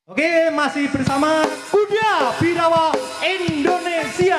Oke, masih bersama Kuda Birawa Indonesia.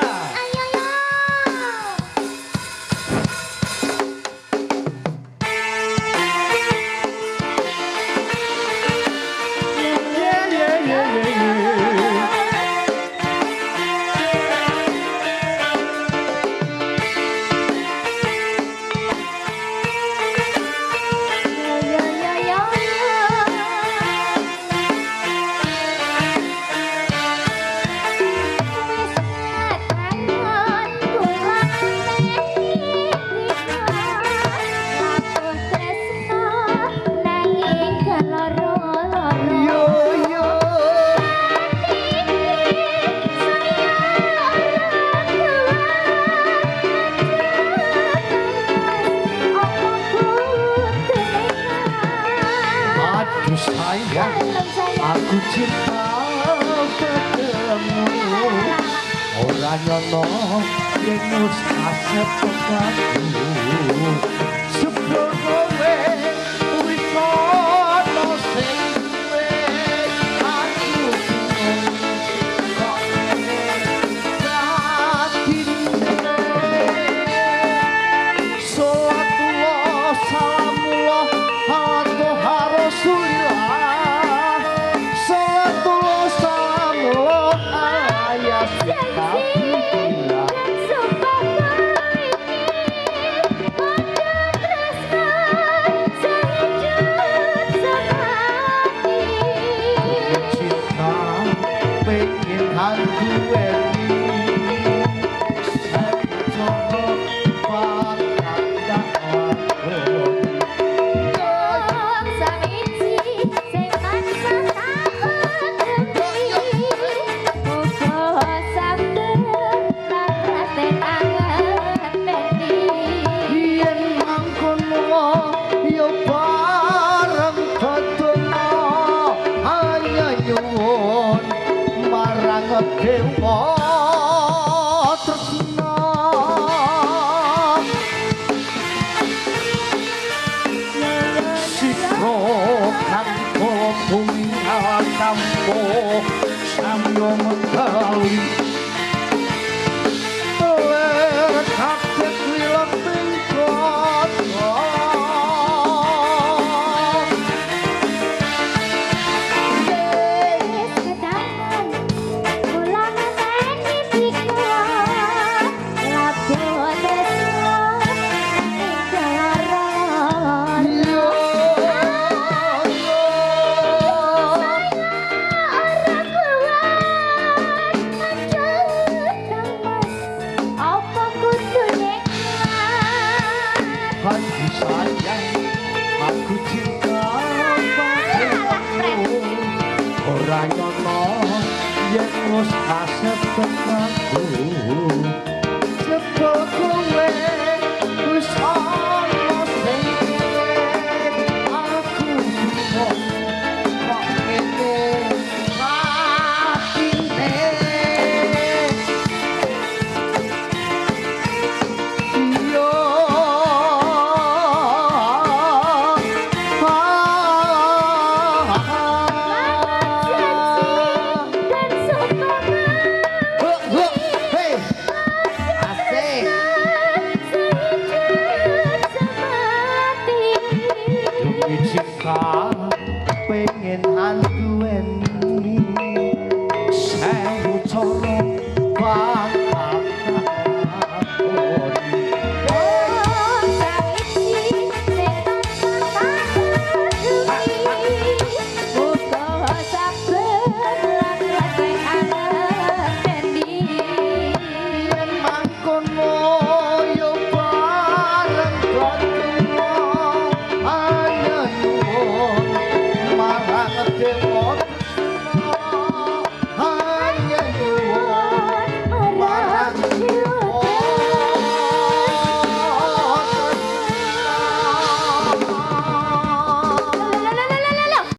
Sayang, aku cinta padamu. Ora nyono yen wis asep tekanku. Sebelum kowe wis ono sing duwe aku kok Salatullah salamullah ala Rasulillah. Dewa tresna sipro kang bumi kampo samyo mengkali ler kabeh lilap pingkot sayang, aku cinta padamu. Ora nyono yen wis asep tekanku.